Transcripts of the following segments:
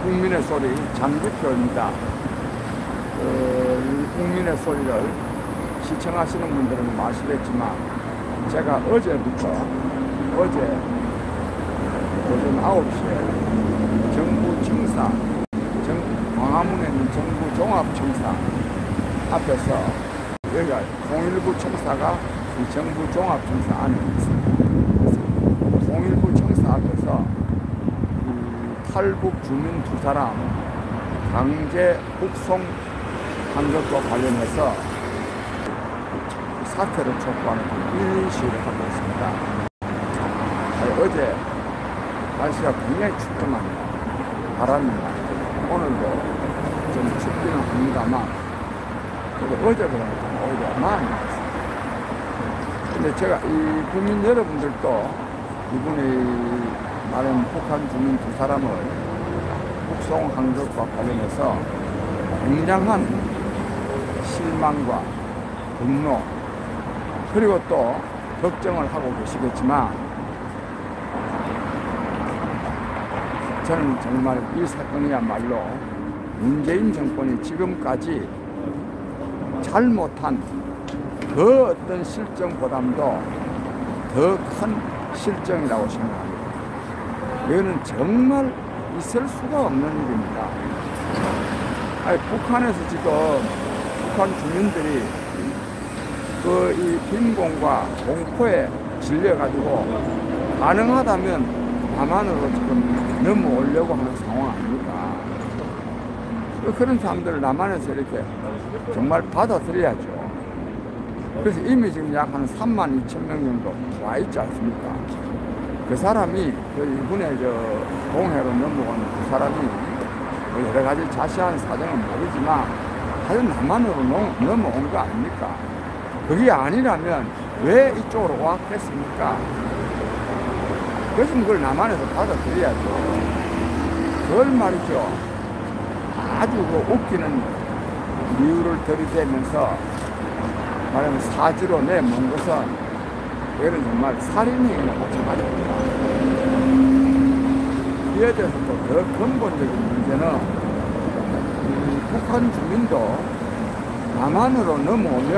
국민의 소리 장기표입니다. 국민의 소리를 시청하시는 분들은 아시겠지만 제가 어제부터 어제 오전 9시에 정부 청사 광화문에 있는 정부 종합청사 앞에서 여기가 019 청사가 이 정부 종합청사 안에 있습니다. 019 청사 앞에서 탈북 주민 2사람 강제 북송한 것과 관련해서 사태를 촉구하는 1인 시위를 하고 있습니다. 어제 날씨가 굉장히 춥더만요. 바람이 나고 오늘도 좀 춥기는 합니다만 어제보다 오히려 많이 났어요. 근데 제가 이 국민 여러분들도 이분이 말한 북한 주민 2사람을 북송한 것과 관련해서 굉장한 실망과 분노 그리고 또 걱정을 하고 계시겠지만 저는 정말 이 사건이야말로 문재인 정권이 지금까지 잘못한 그 어떤 실정보다도 더 큰 실정이라고 생각합니다. 이거는 정말 있을 수가 없는 일입니다. 아니, 북한에서 지금 북한 주민들이 이 빈곤과 공포에 질려가지고 가능하다면 남한으로 지금 넘어오려고 하는 상황 아닙니까? 그런 사람들을 남한에서 이렇게 정말 받아들여야죠. 그래서 이미 지금 약 한 32,000명 정도 와 있지 않습니까? 그 사람이 이번에 동해로 넘어온 그 사람이 여러 가지 자세한 사정은 모르지만 하여튼 남한으로 넘어온 거 아닙니까? 그게 아니라면 왜 이쪽으로 왔겠습니까? 그래서 그걸 남한에서 받아들여야죠. 그걸 말이죠. 아주 웃기는 이유를 들이대면서 말하면 사지로 내몬 것은 이거는 정말 살인행위와 마찬가지입니다. 이에 대해서 또 더 근본적인 문제는 북한 주민도 남한으로 넘어오면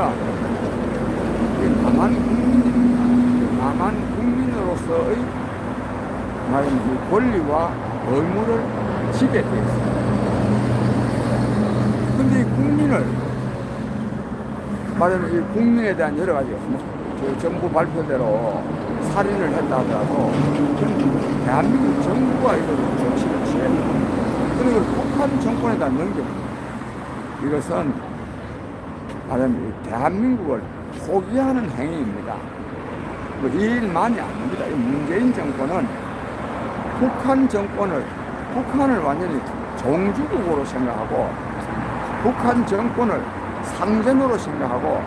남한 국민입니다. 남한 국민으로서의 말하면 이 권리와 의무를 지게 되어 있습니다. 근데 이 국민을 말하면 이 국민에 대한 여러 가지 정부 발표대로 살인을 했다 하더라도 대한민국 정부가 이걸 조치를 취해요. 그리고 북한 정권에다 넘깁니다. 이것은 말하면 대한민국을 포기하는 행위입니다. 이 일만이 아닙니다. 이 문재인 정권은 북한을 완전히 종주국으로 생각하고 북한 정권을 상전으로 생각하고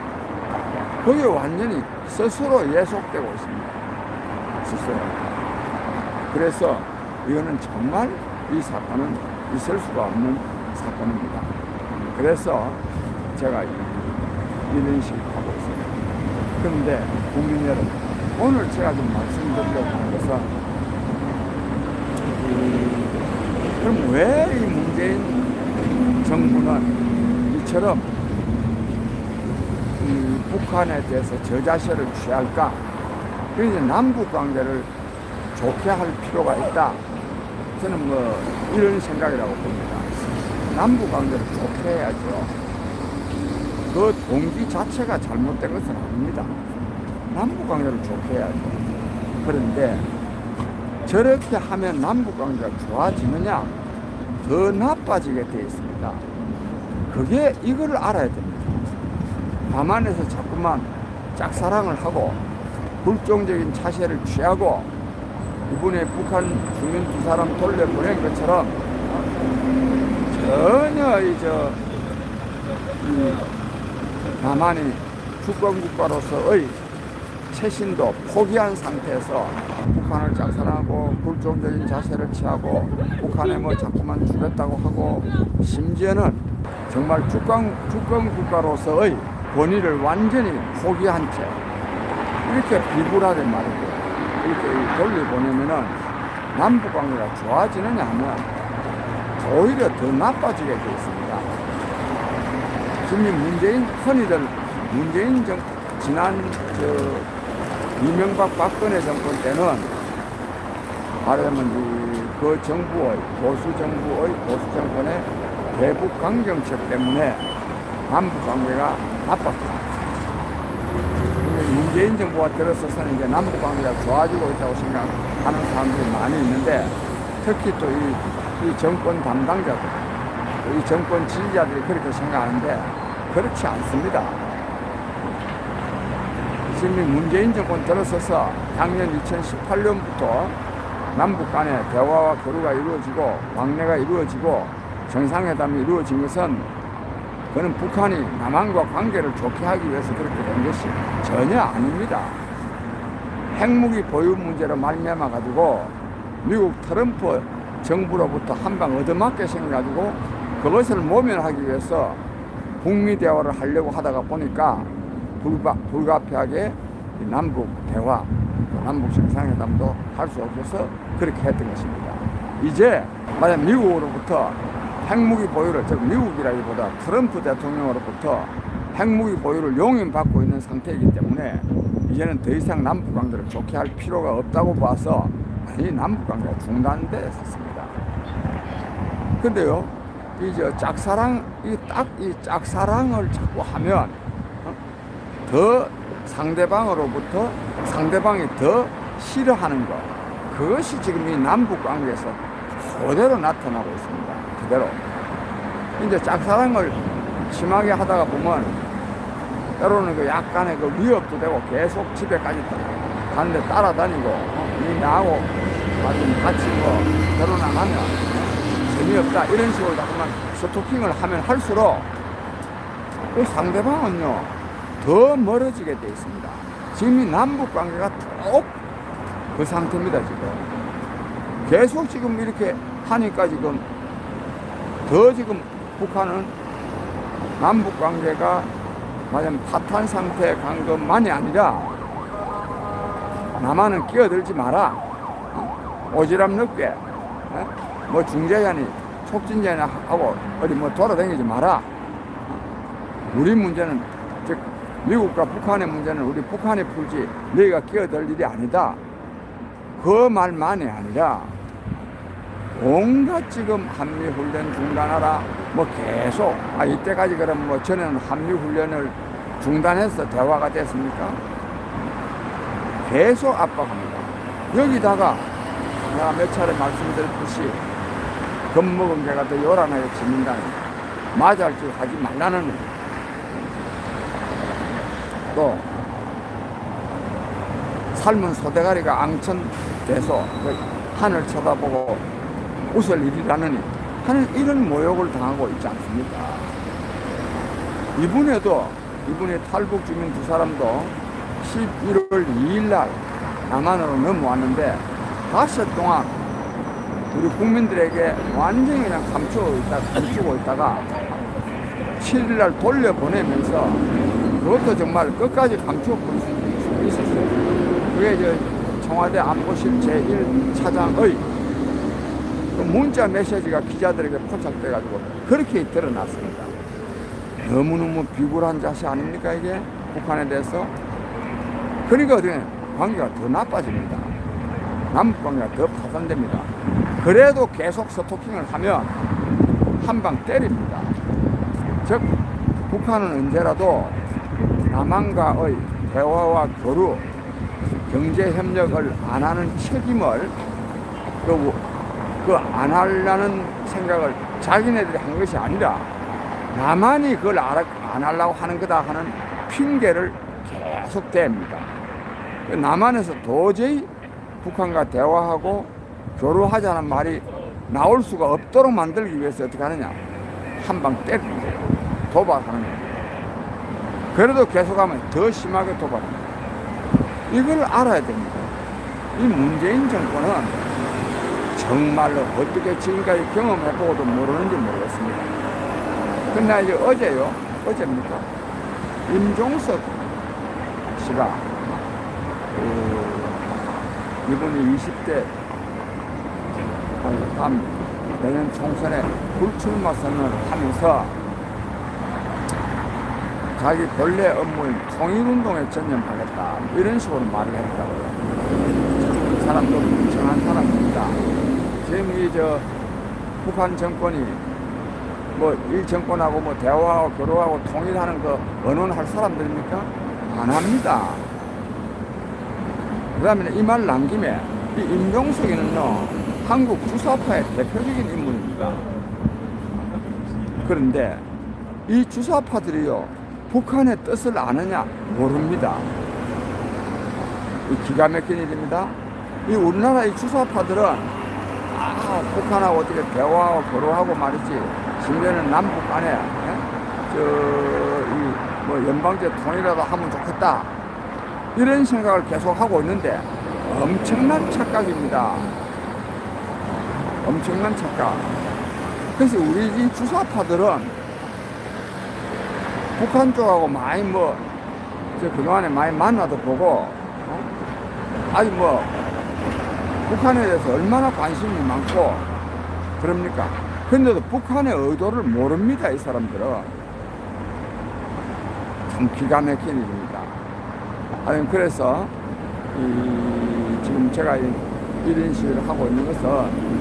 거기에 완전히 스스로 예속되고 있습니다. 스스로. 그래서 이거는 정말 이 사건은 있을 수가 없는 사건입니다. 그래서 제가 이런 식으로 하고 있습니다. 그런데 국민 여러분, 오늘 제가 좀 말씀드리려고 하는 것은 그럼 왜 이 문재인 정부는 이처럼 북한에 대해서 저자세를 취할까? 그래서 남북 관계를 좋게 할 필요가 있다. 저는 이런 생각이라고 봅니다. 남북 관계를 좋게 해야죠. 그 동기 자체가 잘못된 것은 아닙니다. 남북 관계를 좋게 해야죠. 그런데 저렇게 하면 남북 관계가 좋아지느냐? 더 나빠지게 되어 있습니다. 그게 이걸 알아야 됩니다. 남한에서 자꾸만 짝사랑을 하고 불종적인 자세를 취하고 이번에 북한 주민 2사람 돌려보낸 것처럼 전혀 남한이 주권국가로서의 최신도 포기한 상태에서 북한을 짝사랑하고 불종적인 자세를 취하고 북한에 자꾸만 줄였다고 하고 심지어는 정말 주권국가로서의 권위를 완전히 포기한 채 이렇게 비굴하게 말이고 이렇게 돌려보내면은 남북관계가 좋아지느냐 하면 오히려 더 나빠지게 되어 있습니다. 지금 문재인, 흔히들 문재인 지난 이명박 박근혜 정권 때는 말하자면 그 정부의 보수 정권의 대북 강경책 때문에 남북 관계가 나빴습니다. 문재인 정부가 들어서서는 이제 남북 관계가 좋아지고 있다고 생각하는 사람들이 많이 있는데, 특히 또 이 정권 담당자들, 이 정권 지지자들이 그렇게 생각하는데 그렇지 않습니다. 지금 문재인 정권 들어서서 작년 2018년부터 남북 간의 대화와 교류가 이루어지고 왕래가 이루어지고 정상회담이 이루어진 것은 그는 북한이 남한과 관계를 좋게 하기 위해서 그렇게 된 것이 전혀 아닙니다. 핵무기 보유 문제로 말미암아 가지고 미국 트럼프 정부로부터 한 방 얻어맞게 생겨가지고 그것을 모면하기 위해서 북미 대화를 하려고 하다가 보니까 불가피하게 남북 대화, 남북 정상회담도 할 수 없어서 그렇게 했던 것입니다. 이제 만약 미국으로부터 핵무기 보유를, 즉 미국이라기보다 트럼프 대통령으로부터 핵무기 보유를 용인받고 있는 상태이기 때문에 이제는 더 이상 남북 관계를 좋게 할 필요가 없다고 봐서 이 남북 관계가 중단돼 있었습니다. 근데요, 짝사랑을 자꾸 하면 더 상대방이 더 싫어하는 것, 그것이 지금 이 남북 관계에서 그대로 나타나고 있습니다. 그대로. 이제 짝사랑을 심하게 하다가 보면 때로는 그 약간의 그 위협도 되고 계속 집에까지 가는데 따라다니고, 나하고 같이 결혼 안 하면 재미없다 이런 식으로 자꾸만 스토킹을 하면 할수록 그 상대방은요 더 멀어지게 되어 있습니다. 지금 이 남북 관계가 쭉 그 상태입니다. 지금 계속 지금 이렇게 하니까 지금 북한은 남북 관계가 말하자면 파탄 상태에 간 것만이 아니라 남한은 끼어들지 마라, 오지랖 넓게 뭐 중재자니 촉진자니 하고 어디 뭐 돌아다니지 마라, 우리 문제는, 즉 미국과 북한의 문제는 우리 북한이 풀지 너희가 끼어들 일이 아니다, 그 말만이 아니라 온갖 지금 한미훈련 중단하라 뭐 계속, 이때까지 그럼 뭐 전에는 한미훈련을 중단해서 대화가 됐습니까? 계속 압박합니다. 여기다가 내가 몇 차례 말씀드렸듯이 겁먹은 개가 더 요란하게 짖는다는, 맞을 짓 하지 말라는, 또 삶은 소대가리가 앙천돼서 하늘 쳐다보고 웃을 일이라느니 하는 이런 모욕을 당하고 있지 않습니까? 이분의 탈북 주민 두 사람도 11월 2일 날 남한으로 넘어왔는데 닷새 동안 우리 국민들에게 완전히 그냥 감추고 있다가 7일 날 돌려보내면서 그것도 정말 끝까지 감추고 있었어요. 그게 청와대 안보실 제1차장의 그 문자 메시지가 기자들에게 포착돼가지고 그렇게 드러났습니다. 너무너무 비굴한 자세 아닙니까, 이게? 북한에 대해서. 그러니까 관계가 더 나빠집니다. 남북 관계가 더 파탄됩니다. 그래도 계속 스토킹을 하면 한 방 때립니다. 즉 북한은 언제라도 남한과의 대화와 교류, 경제협력을 안 하는 책임을 안 하려는 생각을 자기네들이 한 것이 아니라 남한이 그걸 안 하려고 하는 거다 하는 핑계를 계속 댑니다. 남한에서 도저히 북한과 대화하고 교류하자는 말이 나올 수가 없도록 만들기 위해서 어떻게 하느냐, 한 방 때리는 거예요. 도발하는 거예요. 그래도 계속하면 더 심하게 도발합니다. 이걸 알아야 됩니다. 이 문재인 정권은 정말로 어떻게 지금까지 경험해보고도 모르는지 모르겠습니다. 근데 이제 어제입니까? 임종석 씨가 이분이 20대 내년 총선에 불출마 선언을 하면서 자기 본래 업무인 통일운동에 전념하겠다 이런 식으로 말을 했다고요. 이 사람도 멍청한 사람입니다. 지금 북한 정권이 뭐 이 정권하고 뭐 대화하고 교류하고 통일하는 거 언론할 사람들입니까? 안 합니다. 그 다음에 이 말 남김에 이 임종석이는요 한국 주사파의 대표적인 인물입니다. 그런데 이 주사파들이요 북한의 뜻을 아느냐 모릅니다. 이 기가 막힌 일입니다. 이 우리나라 이 주사파들은 북한하고 어떻게 대화하고 교류하고 말이지 심지어는 남북 간에 뭐 연방제 통일이라도 하면 좋겠다 이런 생각을 계속 하고 있는데 엄청난 착각입니다. 엄청난 착각. 그래서 우리 이 주사파들은 북한 쪽하고 많이 그동안에 많이 만나도 보고 아니 북한에 대해서 얼마나 관심이 많고 그럽니까? 근데도 북한의 의도를 모릅니다. 이 사람들은. 참 기가 막힌 일입니다. 그래서 지금 제가 이런 시위를 하고 있는 것은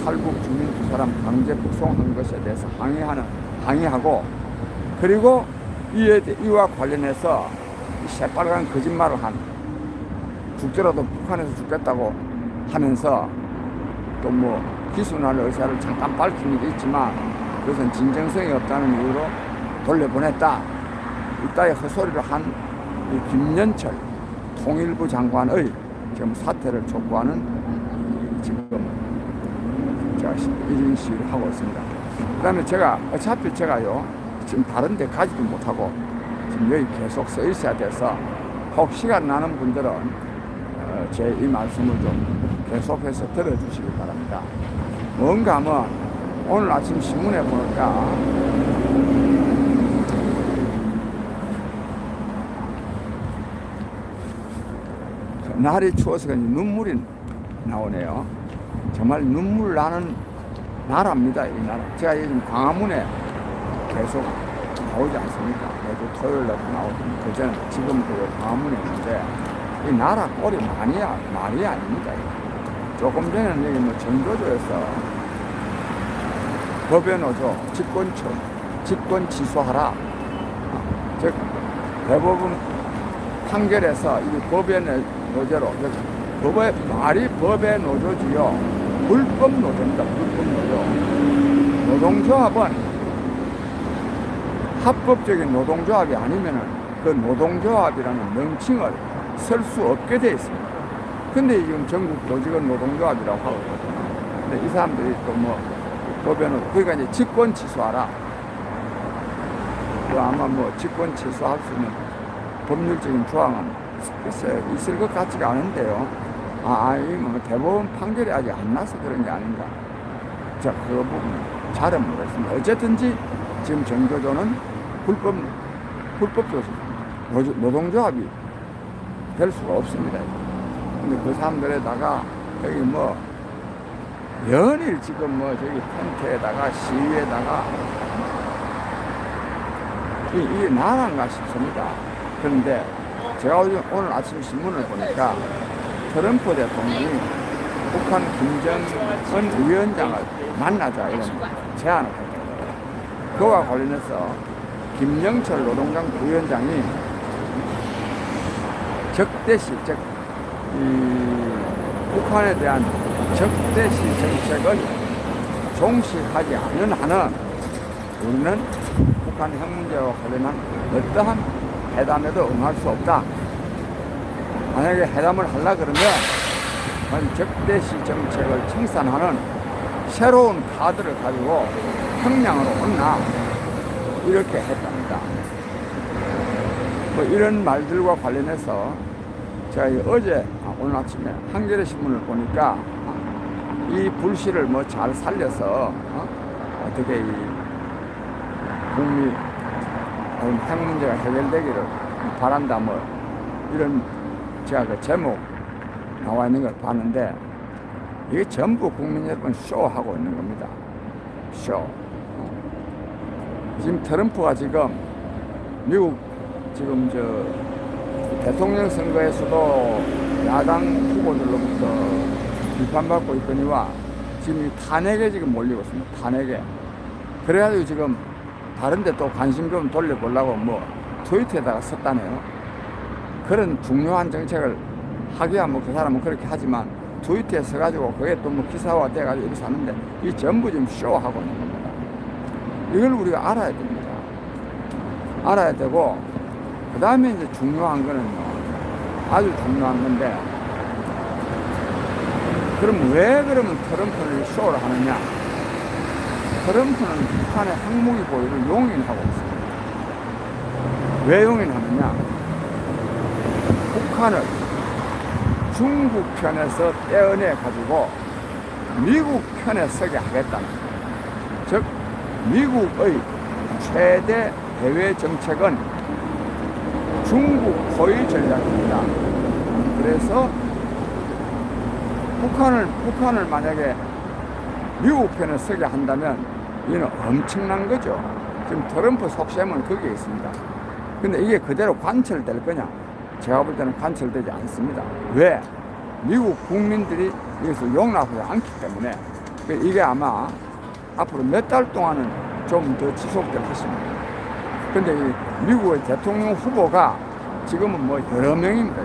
탈북 주민 두 사람 강제 북송한 것에 대해서 항의하고 그리고 이와 관련해서 새빨간 거짓말을 죽더라도 북한에서 죽겠다고 하면서 또 기순할 의사를 잠깐 밝힌 게 있지만 그것은 진정성이 없다는 이유로 돌려보냈다. 이따위 헛소리를 한 이 김연철 통일부 장관의 지금 사퇴를 촉구하는 지금 제가 이런 시위를 하고 있습니다. 그 다음에 어차피 제가요 지금 다른 데 가지도 못하고 지금 여기 계속 서 있어야 돼서 혹 시간 나는 분들은 제 이 말씀을 좀 계속해서 들어주시기 바랍니다. 뭔가 하면 오늘 아침 신문에 보니까 날이 추워서 눈물이 나오네요. 정말 눈물 나는 나라입니다. 이 나라. 제가 요즘 광화문에 계속 나오지 않습니까? 매주 토요일날 나오거든요. 그전에 지금 광화문에 있는데 이 나라 꼴이 말이 아닙니다. 조금 전에는 여기 전교조에서 법의 노조, 직권 취소하라. 즉 대법원 판결에서 이 법의 노조로 말이 법의 노조지요. 불법 노조입니다. 불법 노조. 노동조합은 합법적인 노동조합이 아니면은 그 노동조합이라는 명칭을 쓸 수 없게 되어 있습니다. 근데 지금 전국 조직은 노동조합이라고 하고 있거든요. 근데 이 사람들이 또 법에는 그러니까 이제 직권 취소하라. 아마 직권 취소할 수 있는 법률적인 조항은 있을 것 같지가 않은데요. 대법원 판결이 아직 안 나서 그런 게 아닌가. 자, 그 부분 잘은 모르겠습니다. 어쨌든지 지금 전교조는 불법 조직, 노동조합이 될 수가 없습니다. 근데 그 사람들에다가 여기 연일 지금 저기 텐트에다가 시위에다가 이게 나란가 싶습니다. 그런데 제가 오늘 아침 신문을 보니까 트럼프 대통령이 북한 김정은 위원장을 만나자 이런 제안을 했거든요. 그와 관련해서 김영철 노동당 부위원장이 적대시, 즉 북한에 대한 적대시 정책을 종식하지 않는 한은 우리는 북한 핵 문제와 관련한 어떠한 회담에도 응할 수 없다. 만약에 회담을 하려 그러면 적대시 정책을 청산하는 새로운 카드를 가지고 평양으로 온나 이렇게 했답니다. 이런 말들과 관련해서 제가 어제 오늘 아침에 한겨레 신문을 보니까 이 불씨를 잘 살려서 어떻게 이 북미 핵 문제가 해결되기를 바란다 이런 제가 그 제목 나와 있는 걸 봤는데 이게 전부 국민 여러분 쇼하고 있는 겁니다. 쇼. 지금 트럼프가 지금 미국 지금 대통령 선거에서도 야당 후보들로부터 비판받고 있거니와 지금 탄핵에 지금 몰리고 있습니다. 탄핵에. 그래가지고 지금 다른데 또 관심 좀 돌려보려고 뭐 트위터에다가 썼다네요. 그런 중요한 정책을 하기야 뭐 그 사람은 그렇게 하지만 트위터에 써가지고 그게 또 뭐 기사화 돼가지고 이렇게 사는데 이 전부 지금 쇼하고 있는 겁니다. 이걸 우리가 알아야 됩니다. 알아야 되고 그 다음에 이제 중요한 거는요. 아주 중요한 건데 그럼 왜 그러면 트럼프를 쇼를 하느냐? 트럼프는 북한의 핵무기 보유를 용인하고 있습니다. 왜 용인하느냐? 북한을 중국 편에서 떼어내 가지고 미국 편에 서게 하겠다는 거예요. 즉 미국의 최대 대외 정책은 중국 포위 전략입니다. 그래서 북한을 만약에 미국 편에 서게 한다면 이는 엄청난 거죠. 지금 트럼프 속셈은 거기에 있습니다. 근데 이게 그대로 관철될 거냐? 제가 볼 때는 관철되지 않습니다. 왜? 미국 국민들이 여기서 용납하지 않기 때문에 이게 아마 앞으로 몇 달 동안은 좀 더 지속될 것입니다. 근데 이 미국의 대통령 후보가 지금은 뭐 여러 명입니다.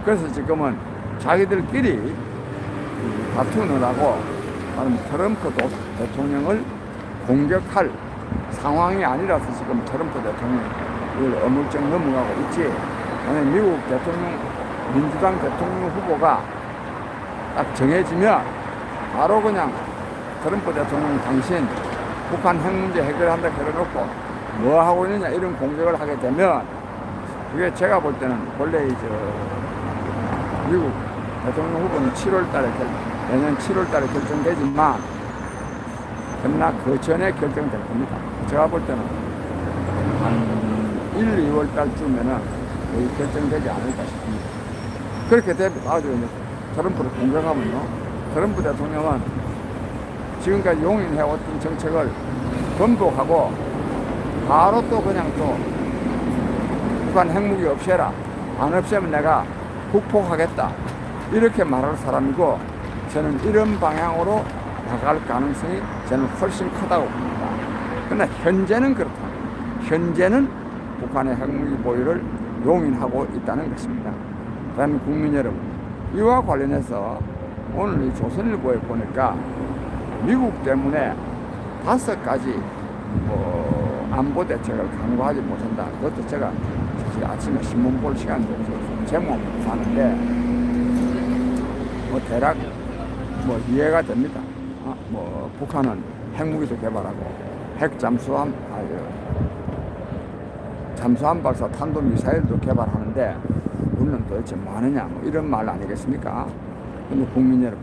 그래서 지금은 자기들끼리 다투느라고 트럼프 대통령을 공격할 상황이 아니라서 지금 트럼프 대통령을 어물쩍 넘어가고 있지. 만약 미국 민주당 대통령 후보가 딱 정해지면 바로 그냥 트럼프 대통령 당신 북한 핵 문제 해결한다 그래놓고 뭐 하고 있느냐 이런 공격을 하게 되면 그게 제가 볼 때는 원래 미국 대통령 후보는 7월달에 내년 7월달에 결정되지만 그러나 그 전에 결정될 겁니다. 제가 볼 때는 한 1, 2월달쯤에는 거의 결정되지 않을까 싶습니다. 그렇게 되면 아주 트럼프를 공격하면요, 트럼프 대통령은 지금까지 용인해왔던 정책을 번복하고 바로 또 그냥 또 북한 핵무기 없애라, 안 없애면 내가 북폭하겠다 이렇게 말할 사람이고 저는 이런 방향으로 나갈 가능성이 저는 훨씬 크다고 봅니다. 그러나 현재는 그렇다. 현재는 북한의 핵무기 보유를 용인하고 있다는 것입니다. 그다음에 국민 여러분, 이와 관련해서 오늘 이 조선일보에 보니까 미국 때문에 5가지 안보 대책을 강구하지 못한다. 그것도 제가 사실 아침에 신문 볼 시간도 없어서 제목 하는데 대략 이해가 됩니다. 북한은 핵무기도 개발하고 잠수함 발사 탄도미사일도 개발하는데 우리는 도대체 뭐 하느냐 이런 말 아니겠습니까? 근데 국민 여러분,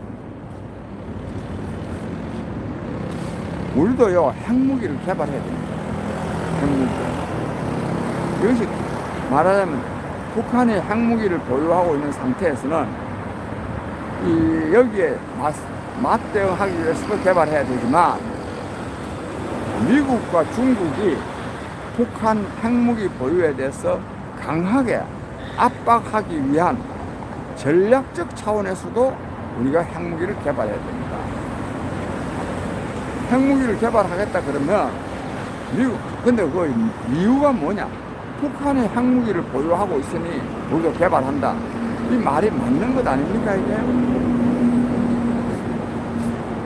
우리도요 핵무기를 개발해야 됩니다. 핵무기. 이것이 말하자면 북한이 핵무기를 보유하고 있는 상태에서는 여기에 맞대응하기 위해서도 개발해야 되지만 미국과 중국이 북한 핵무기 보유에 대해서 강하게 압박하기 위한 전략적 차원에서도 우리가 핵무기를 개발해야 됩니다. 핵무기를 개발하겠다 그러면 근데 그 이유가 뭐냐? 북한이 핵무기를 보유하고 있으니 우리도 개발한다. 이 말이 맞는 것 아닙니까 이게?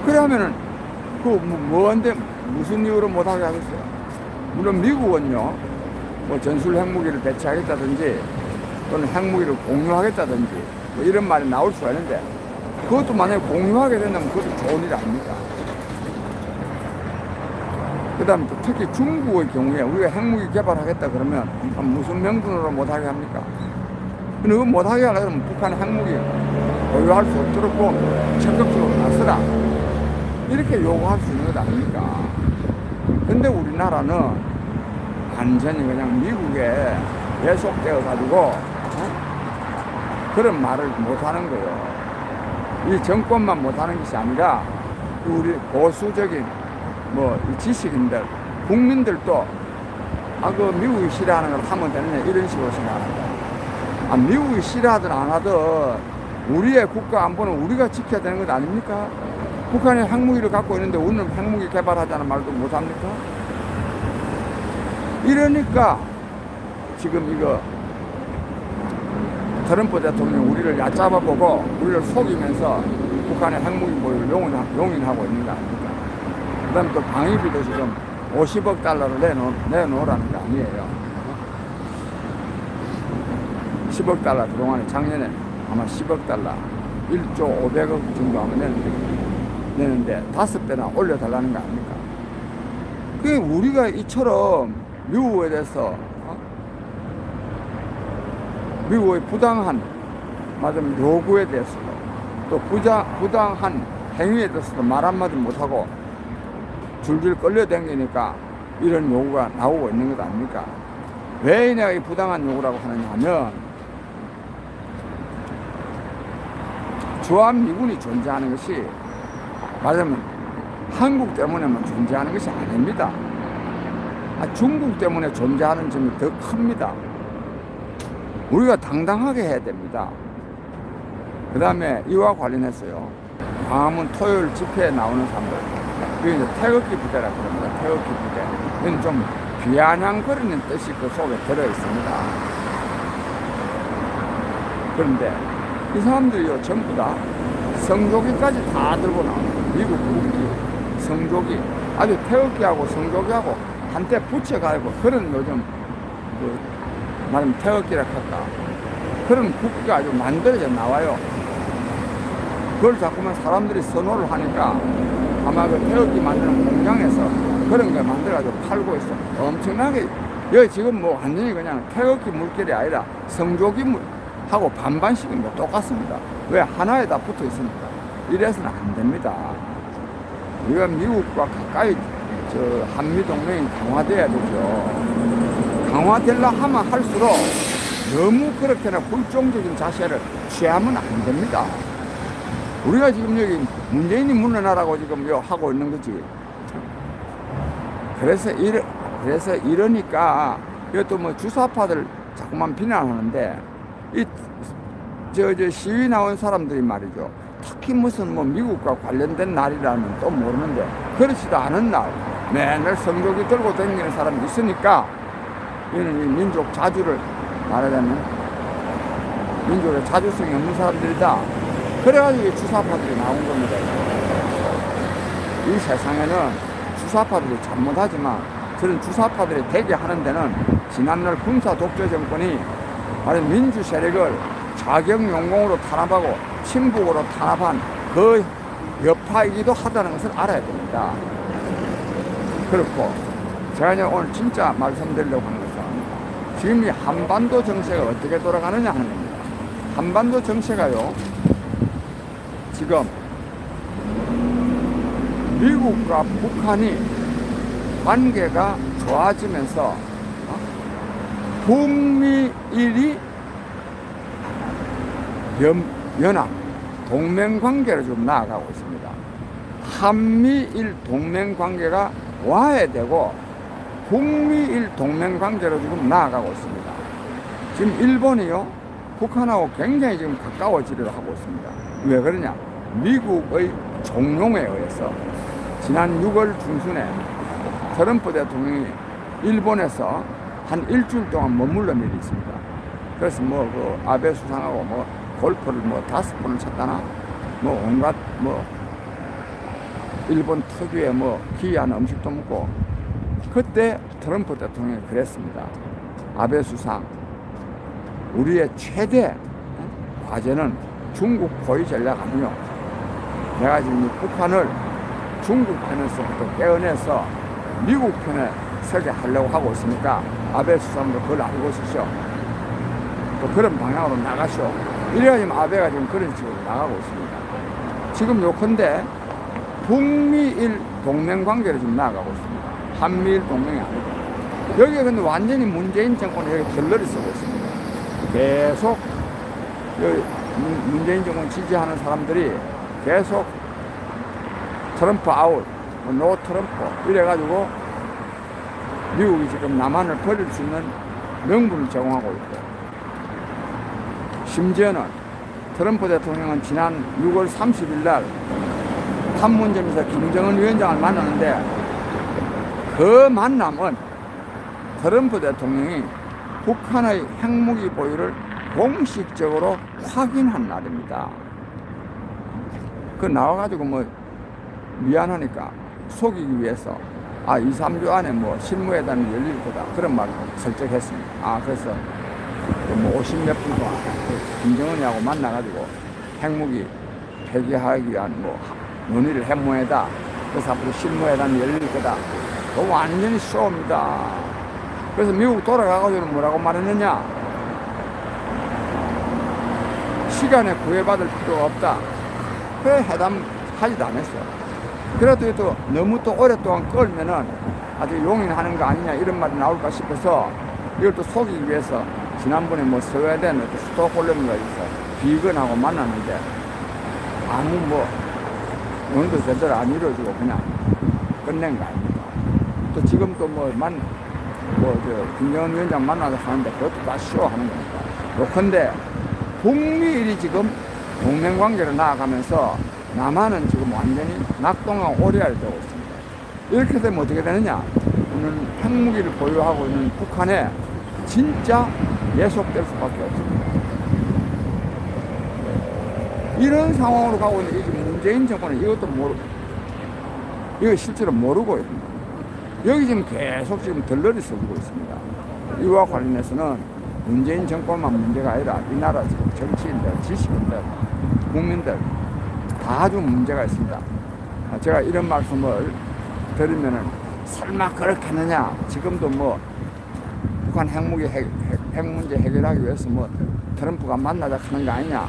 그러면은 뭐한데 무슨 이유로 못하게 하겠어요? 물론 미국은요 전술 핵무기를 배치하겠다든지 또는 핵무기를 공유하겠다든지 이런 말이 나올 수가 있는데 그것도 만약에 공유하게 된다면 그것도 좋은 일 아닙니까? 그 다음에 특히 중국의 경우에 우리가 핵무기 개발하겠다 그러면 무슨 명분으로 못하게 합니까? 근데 그거 못하게 하려면 북한 핵무기 보유할 수 없도록 적극적으로 나서라 이렇게 요구할 수 있는 것 아닙니까? 근데 우리나라는 완전히 그냥 미국에 예속되어 가지고 그런 말을 못하는 거예요. 이 정권만 못하는 것이 아니라 우리 보수적인 뭐 지식인들, 국민들도 그 미국이 싫어하는 걸 하면 되느냐 이런 식으로 생각합니다. 미국이 싫어하든 안 하든 우리의 국가 안보는 우리가 지켜야 되는 것 아닙니까? 북한이 핵무기를 갖고 있는데 우리는 핵무기 개발하자는 말도 못합니까? 이러니까 지금 이거 트럼프 대통령이 우리를 얕잡아보고 우리를 속이면서 북한의 핵무기 보유를 용인하고 있는 거 아닙니까? 그 다음에 또 방위비도 지금 50억 달러를 내놓으라는 게 아니에요. 10억 달러 그동안에 작년에 아마 10억 달러 1조 500억 정도 하면 내는데 5배나 올려달라는 거 아닙니까? 그게 우리가 이처럼 미국에 대해서 미국의 부당한 맞으면 요구에 대해서도 또 부당한 행위에 대해서도 말 한마디 못하고 줄줄 끌려다니니까 이런 요구가 나오고 있는 것 아닙니까? 왜 내가 이 부당한 요구라고 하느냐 하면 주한미군이 존재하는 것이 말하자면 한국 때문에만 존재하는 것이 아닙니다. 중국 때문에 존재하는 점이 더 큽니다. 우리가 당당하게 해야 됩니다. 그 다음에 이와 관련해서요, 광화문 토요일 집회에 나오는 사람들, 이게 이제 태극기 부대라고 합니다. 태극기 부대. 이건 좀 비아냥거리는 뜻이 그 속에 들어 있습니다. 그런데 이 사람들이요, 전부 다 성조기까지 다 들고 나옵니다. 미국 국기, 성조기, 아주 태극기하고 성조기하고 한때 붙여가지고 그런 요즘 말하면 태극기라 할까, 그런 국기가 아주 만들어져 나와요. 그걸 자꾸만 사람들이 선호를 하니까 아마 그 태극기 만드는 공장에서 그런 걸 만들어가지고 팔고 있어. 엄청나게 여기 지금 뭐 완전히 그냥 태극기 물결이 아니라 성조기 하고 반반씩입니다. 똑같습니다. 왜? 하나에 다 붙어 있으니까. 이래서는 안 됩니다. 우리가 미국과 가까이 한미동맹이 강화돼야 되죠. 강화되려 하면 할수록 너무 그렇게나 불종적인 자세를 취하면 안 됩니다. 우리가 지금 여기 문재인이 물러나라고 지금 하고 있는 거지. 그래서 이러니까 이것도 뭐 주사파들 자꾸만 비난하는데 저 시위 나온 사람들이 말이죠. 특히 무슨 뭐 미국과 관련된 날이라면 또 모르는데 그렇지도 않은 날 맨날 성조기 들고 다니는 사람이 있으니까 이는 이 민족 자주를 말하자면 민족의 자주성이 없는 사람들이다. 그래가지고 주사파들이 나온 겁니다. 이 세상에는 주사파들이 잘못하지만 그런 주사파들이 되게 하는 데는 지난날 군사 독재 정권이 말하자면 민주 세력을 자경용공으로 탄압하고 친북으로 탄압한 그 여파이기도 하다는 것을 알아야 됩니다. 그렇고 제가 이제 오늘 진짜 말씀드리려고 하는 것은 지금 이 한반도 정세가 어떻게 돌아가느냐 하는 겁니다. 한반도 정세가요, 지금 미국과 북한이 관계가 좋아지면서 북미일이 연합 동맹관계로 좀 나아가고 있습니다. 한미일 동맹관계가 와해되고 북미일 동맹관계로 지금 나아가고 있습니다. 지금 일본이요, 북한하고 굉장히 지금 가까워지려고 하고 있습니다. 왜 그러냐? 미국의 종용에 의해서 지난 6월 중순에 트럼프 대통령이 일본에서 한 일주일 동안 머물러 일이 있습니다. 그래서 뭐 그 아베 수상하고 뭐 골프를 뭐 5번을 쳤다나 뭐 온갖 뭐 일본 특유의 뭐 기이한 음식도 먹고, 그때 트럼프 대통령이 그랬습니다. 아베 수상, 우리의 최대 과제는 중국 포위 전략 아니요. 내가 지금 북한을 중국 편에서부터 떼어내서 미국 편에 서게 하려고 하고 있으니까 아베 수상도 그걸 알고 있으시오. 또 그런 방향으로 나가시오. 이래가지고 아베가 지금 그런 식으로 나가고 있습니다. 지금 요컨대 북미일 동맹관계로 지금 나아가고 있습니다. 한미일 동맹이 아니고. 여기에 근데 완전히 문재인 정권이 여기 들러리 쓰고 있습니다. 계속 여기 문재인 정권 지지하는 사람들이 계속 트럼프 아웃, 노 트럼프 이래가지고 미국이 지금 남한을 버릴 수 있는 명분을 제공하고 있고, 심지어는 트럼프 대통령은 지난 6월 30일 날 판문점에서 김정은 위원장을 만나는데, 그 만남은 트럼프 대통령이 북한의 핵무기 보유를 공식적으로 확인한 날입니다. 그 나와가지고 뭐 미안하니까 속이기 위해서 2, 3주 안에 뭐 실무회담이 열릴 거다 그런 말을 설정했습니다. 그래서 뭐 50몇 분 동안 김정은이하고 만나가지고 핵무기 폐기하기 위한 뭐 논의를 해모해다. 그래서 앞으로 실무회담이 열릴 거다. 그거 완전히 쇼입니다. 그래서 미국 돌아가가지고 뭐라고 말했느냐? 시간에 구애받을 필요가 없다. 그래 회담 하지도 않았어요. 그래도 또 너무 또 오랫동안 끌면은 아주 용인하는 거 아니냐 이런 말이 나올까 싶어서 이걸 또 속이기 위해서 지난번에 뭐 스웨덴 스톡홀름인가 있어 비건하고 만났는데 아무 뭐 오늘도 제대로 안 이루어지고 그냥 끝낸 거 아닙니까? 또 지금 또 김정은 위원장 만나서 하는데 그것도 다 쇼하는 거니까. 요컨대 북미일이 지금 동맹관계로 나아가면서 남한은 지금 완전히 낙동강 오리알이 되고 있습니다. 이렇게 되면 어떻게 되느냐? 오늘 핵무기를 보유하고 있는 북한에 진짜 예속될 수밖에 없습니다. 이런 상황으로 가고 있는 이 문재인 정권은 이거 실제로 모르고 있습니다. 여기 지금 계속 지금 덜러리 썩이고 있습니다. 이와 관련해서는 문재인 정권만 문제가 아니라 이 나라 지금 정치인들, 지식인들, 국민들 다 좀 문제가 있습니다. 제가 이런 말씀을 드리면은 설마 그렇게 하느냐? 지금도 뭐 북한 핵무기 핵 문제 해결하기 위해서 뭐 트럼프가 만나자 하는 거 아니냐?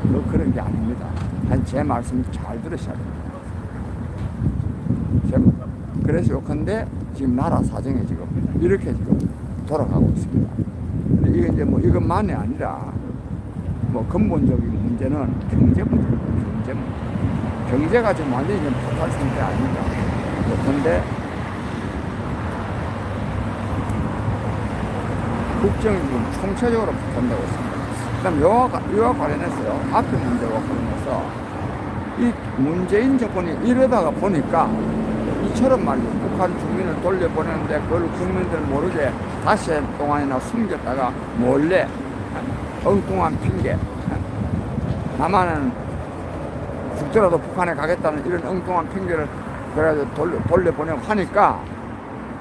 뭐 그런 게 아닙니다. 제 말씀 잘 들으셔야 됩니다. 그래서 요컨대 지금 나라 사정이 지금 이렇게 지금 돌아가고 있습니다. 근데 이게 이제 뭐 이것만이 아니라 뭐 근본적인 문제는 경제 문제입니다. 경제 문제. 경제가 지금 완전히 지금 폭발 상태 아닙니다. 요컨대 국정이 지금 총체적으로 폭탄되고 있습니다. 그 다음 이와 관련해서요, 앞에 문제와 관련해서 이 문재인 정권이 이러다가 보니까 이처럼 말이죠. 북한 주민을 돌려보내는데 그걸 국민들 모르게 닷새 동안이나 숨겼다가 몰래 엉뚱한 핑계, 남한은 죽더라도 북한에 가겠다는 이런 엉뚱한 핑계를 그래가지고 돌려보내고 하니까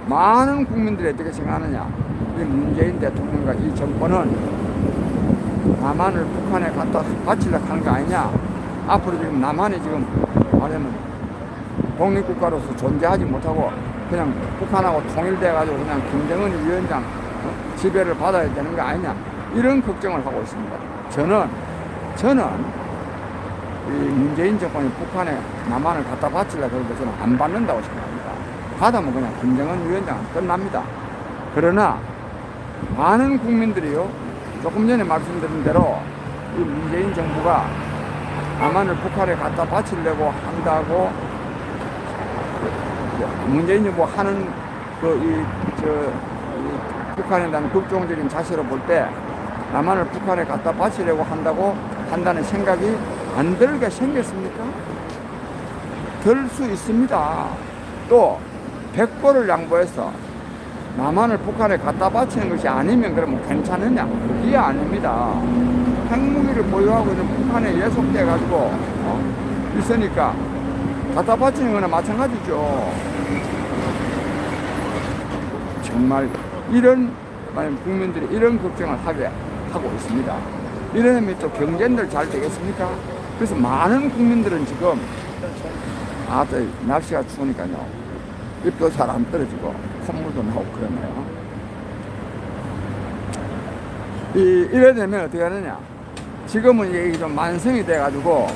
많은 국민들이 어떻게 생각하느냐? 이 문재인 대통령과 이 정권은 남한을 북한에 갖다 바치려고 하는 거 아니냐? 앞으로 지금 남한이 지금 말하면 독립국가로서 존재하지 못하고 그냥 북한하고 통일돼가지고 그냥 김정은 위원장 지배를 받아야 되는 거 아니냐? 이런 걱정을 하고 있습니다. 저는 이 문재인 정권이 북한에 남한을 갖다 바치려고 그러는데 저는 안 받는다고 생각합니다. 받으면 그냥 김정은 위원장은 끝납니다. 그러나 많은 국민들이요, 조금 전에 말씀드린 대로 이 문재인 정부가 남한을 북한에 갖다 바치려고 한다고 문재인 정부 하는 북한에 대한 걱정적인 자세로 볼 때 남한을 북한에 갖다 바치려고 한다는 생각이 안 들게 생겼습니까? 들 수 있습니다. 또 100%를 양보해서 남한을 북한에 갖다 바치는 것이 아니면 그러면 괜찮으냐? 그게 아닙니다. 핵무기를 보유하고 있는 북한에 예속돼 가지고 있으니까 갖다 바치는 거나 마찬가지죠. 정말 이런 국민들이 이런 걱정을 하게 하고 있습니다. 이러면 또 경제들 잘 되겠습니까? 그래서 많은 국민들은 지금 또 날씨가 추우니까요, 입도 잘 안 떨어지고 콧물도 나오고 그러네요. 이래 되면 어떻게 하느냐? 지금은 이게 좀 만성이 돼가지고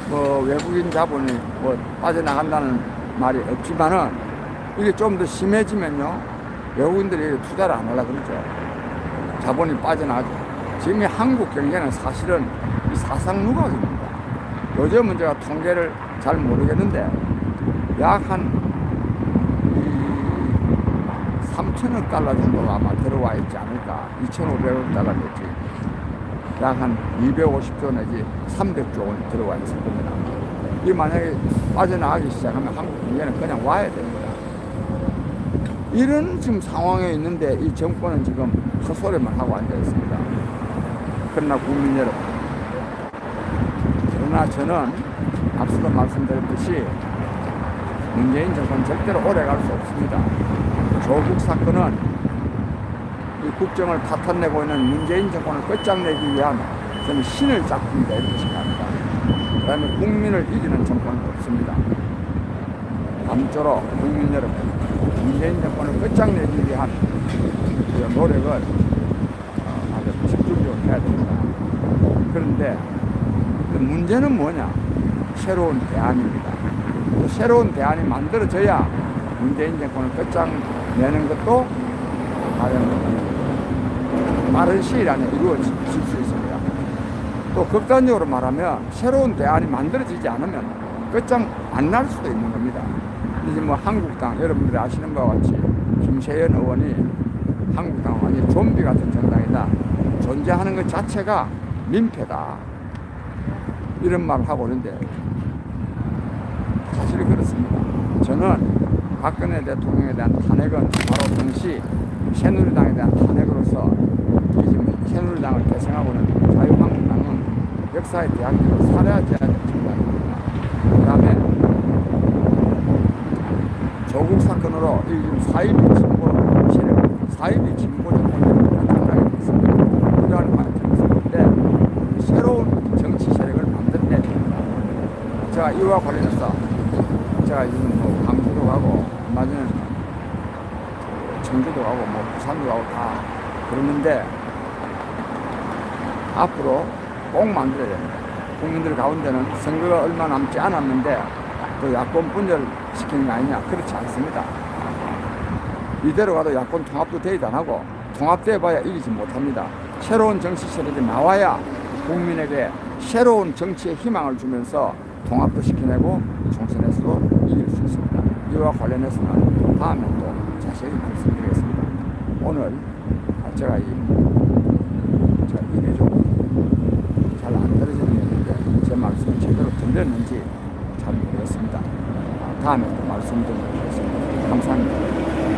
뭐 외국인 자본이 뭐 빠져나간다는 말이 없지만은 이게 좀 더 심해지면요, 외국인들이 투자를 안 하려고 그러죠. 자본이 빠져나가죠. 지금 이 한국 경제는 사실은 이 사상 누각입니다. 어제 문제가 통계를 잘 모르겠는데 약 한 3천억 달러 정도가 아마 들어와 있지 않을까. 2,500억 달러겠지. 약 한 250조 내지 300조 원 들어와 있을 겁니다. 이 만약에 빠져나가기 시작하면 한국 경제는 그냥 와야 됩니다. 이런 지금 상황에 있는데 이 정권은 지금 헛소리만 하고 앉아 있습니다. 그러나 국민 여러분, 그러나 저는 앞서도 말씀드렸듯이 문재인 정권 절대로 오래 갈 수 없습니다. 조국 사건은 이 국정을 파탄내고 있는 문재인 정권을 끝장내기 위한 저는 신을 작품이다 이렇게 생각합니다. 그 다음에 국민을 이기는 정권은 없습니다. 아무쪼록 국민 여러분, 문재인 정권을 끝장내기 위한 그 노력을 아주 집중적으로 해야 됩니다. 그런데 그 문제는 뭐냐? 새로운 대안입니다. 그 새로운 대안이 만들어져야 문재인 정권을 끝장내는 것도 빠른 시일 안에 이루어질 수 있습니다. 또 극단적으로 말하면 새로운 대안이 만들어지지 않으면 끝장 안 날 수도 있는 겁니다. 이제 뭐 한국당, 여러분들이 아시는 바와 같이 김세연 의원이 한국당 완전히 좀비 같은 정당이다, 존재하는 것 자체가 민폐다, 이런 말을 하고 있는데 사실 그렇습니다. 저는 박근혜 대통령에 대한 탄핵은 바로 당시 새누리당에 대한 탄핵으로서 지금 새누리당을 대승하고 있는 자유한국당은 역사의 대학교로 사라져야 될 정당입니다. 그 다음에 조국 사건으로 지금 4.12 진보 세력, 4.12 진보 정권이 나타나게 됐습니다. 이러한 관점에서 볼 때 새로운 정치 세력을 만들어내야 됩니다. 제가 이와 관련해서 제가 지금 뭐 광주도 가고 얼마 전에 청주도 가고 뭐 부산도 가고 다 그러는데 앞으로 꼭 만들어야 됩니다. 국민들 가운데는 선거가 얼마 남지 않았는데 또 야권 분열 시키는 게 아니냐, 그렇지 않습니다. 이대로 가도 야권 통합도 대의도 안 하고 통합돼 봐야 이기지 못합니다. 새로운 정치 세력이 나와야 국민에게 새로운 정치의 희망을 주면서 통합도 시켜내고 총선에서도 이길 수 있습니다. 이와 관련해서는 다음에 또 자세히 말씀드리겠습니다. 오늘 제가 입에 좀 잘 안 떨어지는 게 있는데 제 말씀을 제대로 들렸는지 잘 모르겠습니다. 다음에 또 말씀드리겠습니다. 감사합니다.